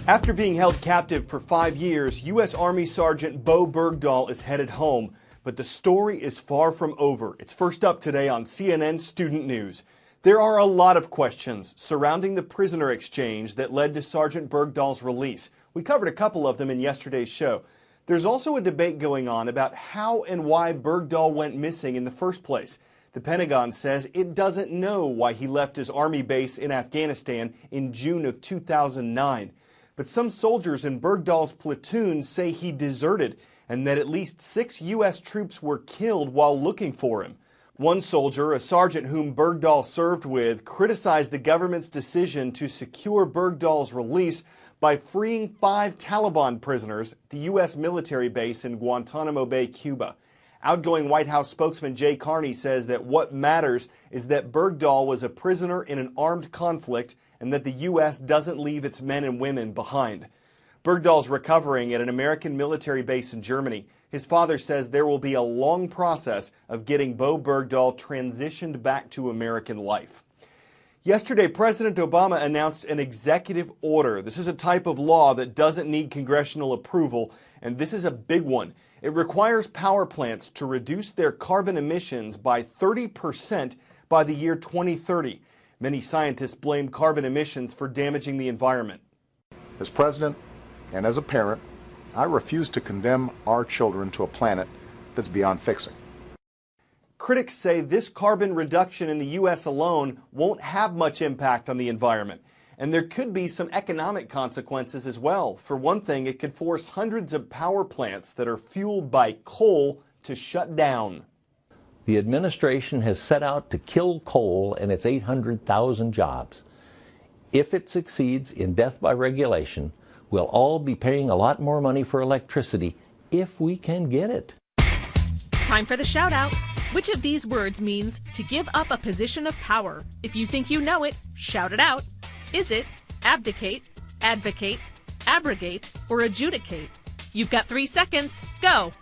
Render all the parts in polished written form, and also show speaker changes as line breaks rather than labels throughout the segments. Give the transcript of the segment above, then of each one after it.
After being held captive for 5 years, U.S. Army Sergeant Bo Bergdahl is headed home. But the story is far from over. It's first up today on CNN Student News. There are a lot of questions surrounding the prisoner exchange that led to Sergeant Bergdahl's release. We covered a couple of them in yesterday's show. There's also a debate going on about how and why Bergdahl went missing in the first place. The Pentagon says it doesn't know why he left his Army base in Afghanistan in June of 2009. But some soldiers in Bergdahl's platoon say he deserted and that at least 6 U.S. troops were killed while looking for him. One soldier, a sergeant whom Bergdahl served with, criticized the government's decision to secure Bergdahl's release by freeing 5 Taliban prisoners at the U.S. military base in Guantanamo Bay, Cuba. Outgoing White House spokesman Jay Carney says that what matters is that Bergdahl was a prisoner in an armed conflict and that the U.S. doesn't leave its men and women behind. Bergdahl's recovering at an American military base in Germany. His father says there will be a long process of getting Bo Bergdahl transitioned back to American life. Yesterday, President Obama announced an executive order. This is a type of law that doesn't need congressional approval, and this is a big one. It requires power plants to reduce their carbon emissions by 30% by the year 2030. Many scientists blame carbon emissions for damaging the environment.
As president and as a parent, I refuse to condemn our children to a planet that's beyond fixing.
Critics say this carbon reduction in the U.S. alone won't have much impact on the environment. And there could be some economic consequences as well. For one thing, it could force hundreds of power plants that are fueled by coal to shut down.
The administration has set out to kill coal and its 800,000 jobs. If it succeeds in death by regulation, we'll all be paying a lot more money for electricity if we can get it.
Time for the shout out. Which of these words means to give up a position of power? If you think you know it, shout it out. Is it abdicate, advocate, abrogate, or adjudicate? You've got 3 seconds. Go.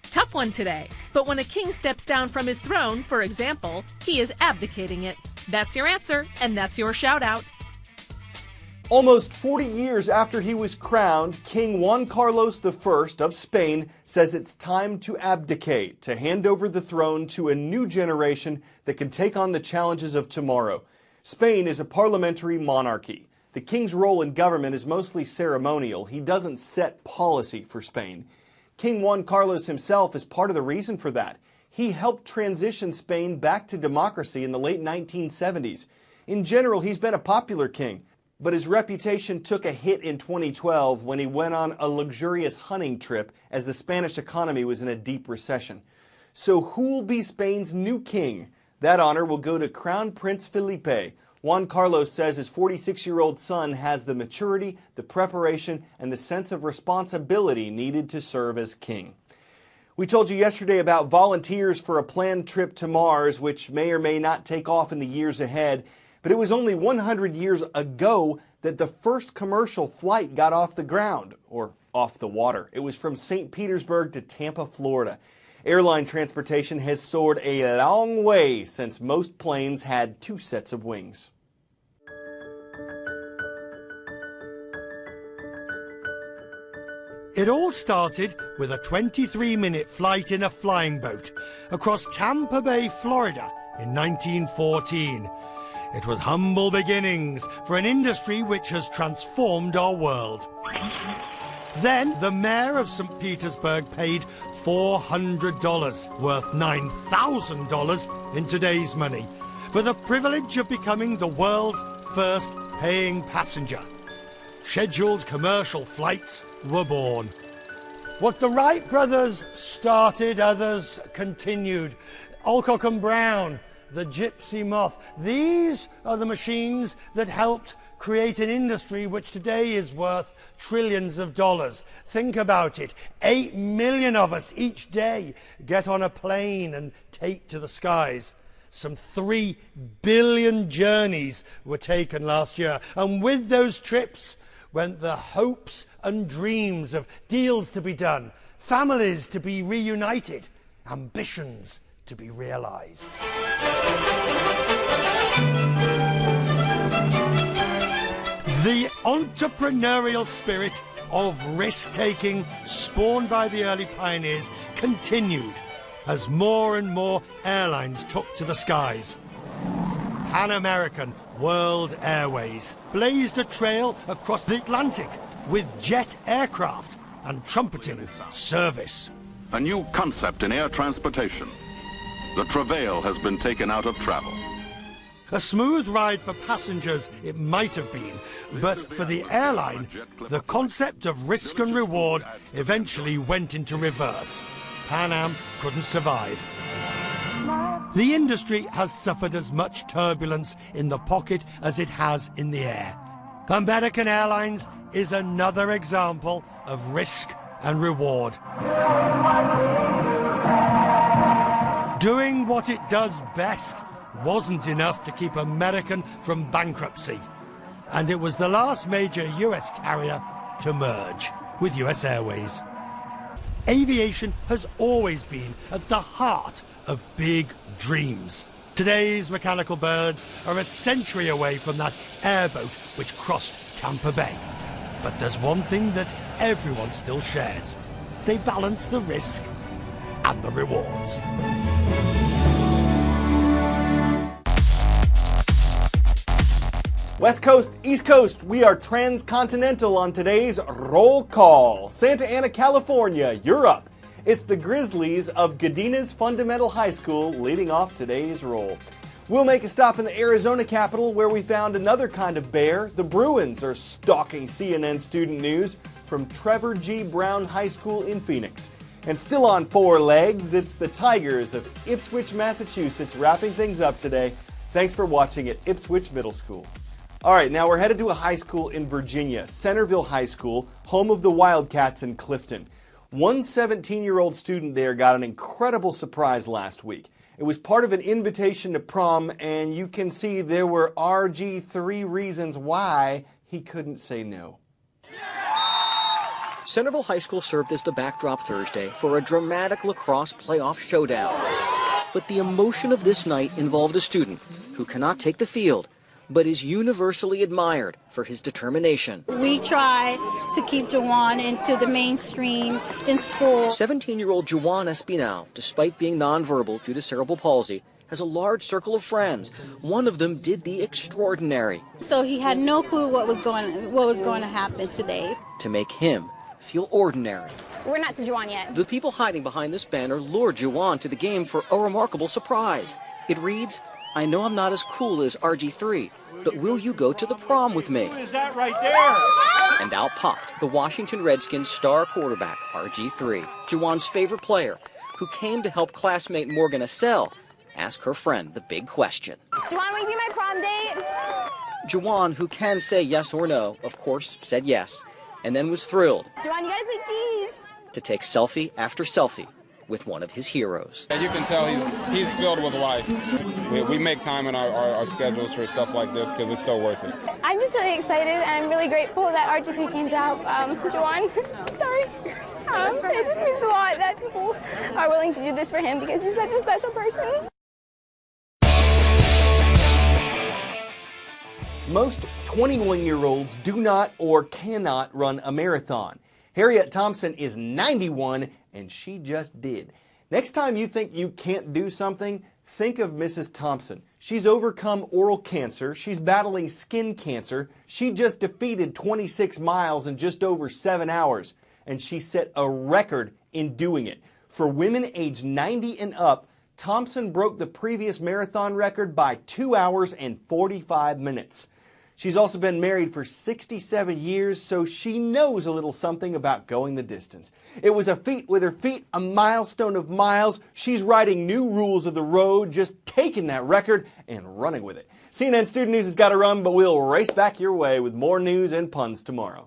Tough one today, but when a king steps down from his throne, for example, he is abdicating it. That's your answer, and that's your shout out.
Almost 40 years after he was crowned, King Juan Carlos I of Spain says it's time to abdicate, to hand over the throne to a new generation that can take on the challenges of tomorrow. Spain is a parliamentary monarchy. The king's role in government is mostly ceremonial. He doesn't set policy for Spain. King Juan Carlos himself is part of the reason for that. He helped transition Spain back to democracy in the late 1970s. In general, he's been a popular king. But his reputation took a hit in 2012 when he went on a luxurious hunting trip as the Spanish economy was in a deep recession. So who will be Spain's new king? That honor will go to Crown Prince Felipe. Juan Carlos says his 46-year-old son has the maturity, the preparation, and the sense of responsibility needed to serve as king. We told you yesterday about volunteers for a planned trip to Mars, which may or may not take off in the years ahead. But it was only 100 years ago that the first commercial flight got off the ground, or off the water. It was from St. Petersburg to Tampa, Florida. Airline transportation has soared a long way since most planes had 2 sets of wings.
It all started with a 23-minute flight in a flying boat across Tampa Bay, Florida in 1914. It was humble beginnings for an industry which has transformed our world. Then the mayor of St. Petersburg paid $400, worth $9,000 in today's money, for the privilege of becoming the world's first paying passenger. Scheduled commercial flights were born. What the Wright brothers started, others continued. Alcock and Brown, the Gypsy Moth. These are the machines that helped create an industry which today is worth trillions of dollars. Think about it. 8 million of us each day get on a plane and take to the skies. Some 3 billion journeys were taken last year. And with those trips went the hopes and dreams of deals to be done, families to be reunited, ambitions to be realized. The entrepreneurial spirit of risk-taking spawned by the early pioneers continued as more and more airlines took to the skies. Pan American World Airways blazed a trail across the Atlantic with jet aircraft and trumpeting service.
A new concept in air transportation. The travail has been taken out of travel.
A smooth ride for passengers it might have been, but for the airline, the concept of risk and reward eventually went into reverse. Pan Am couldn't survive. The industry has suffered as much turbulence in the pocket as it has in the air. American Airlines is another example of risk and reward. Doing what it does best wasn't enough to keep American from bankruptcy, and it was the last major US carrier to merge with US Airways. Aviation has always been at the heart of big dreams. Today's mechanical birds are a century away from that airboat which crossed Tampa Bay. But there's one thing that everyone still shares. They balance the risk and the rewards.
West Coast, East Coast, we are transcontinental on today's Roll Call. Santa Ana, California, you're up. It's the Grizzlies of Godinez Fundamental High School leading off today's roll. We'll make a stop in the Arizona capital where we found another kind of bear. The Bruins are stalking CNN student news from Trevor G. Brown High School in Phoenix. And still on four legs, it's the Tigers of Ipswich, Massachusetts wrapping things up today. Thanks for watching at Ipswich Middle School. All right, now we're headed to a high school in Virginia, Centerville High School, home of the Wildcats in Clifton. One 17-year-old student there got an incredible surprise last week. It was part of an invitation to prom, and you can see there were RG3 reasons why he couldn't say no.
Centerville High School served as the backdrop Thursday for a dramatic lacrosse playoff showdown. But the emotion of this night involved a student who cannot take the field, but is universally admired for his determination.
We try to keep Juwan into the mainstream in school.
17-year-old Juwan Espinal, despite being nonverbal due to cerebral palsy, has a large circle of friends. One of them did the extraordinary.
So he had no clue what was going to happen today.
To make him feel ordinary.
We're not to Juwan yet.
The people hiding behind this banner lured Juwan to the game for a remarkable surprise. It reads, "I know I'm not as cool as RG3, but will you go to the prom with me?"
Who is that right there?
And out popped the Washington Redskins star quarterback, RG3, Juwan's favorite player, who came to help classmate Morgan Assell ask her friend the big question.
Juwan, will you be my prom date?
Juwan, who can say yes or no, of course, said yes, and then was thrilled
Juwan, you gotta say cheese.
to take selfie after selfie with one of his heroes.
You can tell he's filled with life. We make time in our schedules for stuff like this because it's so worth it.
I'm just really excited and I'm really grateful that RG3 came to help Juwan. Sorry. It just means a lot that people are willing to do this for him because he's such a special person.
Most 21-year-olds do not or cannot run a marathon. Harriet Thompson is 91, and she just did. Next time you think you can't do something, think of Mrs. Thompson. She's overcome oral cancer. She's battling skin cancer. She just defeated 26 miles in just over 7 hours, and she set a record in doing it. For women aged 90 and up, Thompson broke the previous marathon record by 2 hours and 45 minutes. She's also been married for 67 years, so she knows a little something about going the distance. It was a feat with her feet, a milestone of miles. She's writing new rules of the road, just taking that record and running with it. CNN Student News has got to run, but we'll race back your way with more news and puns tomorrow.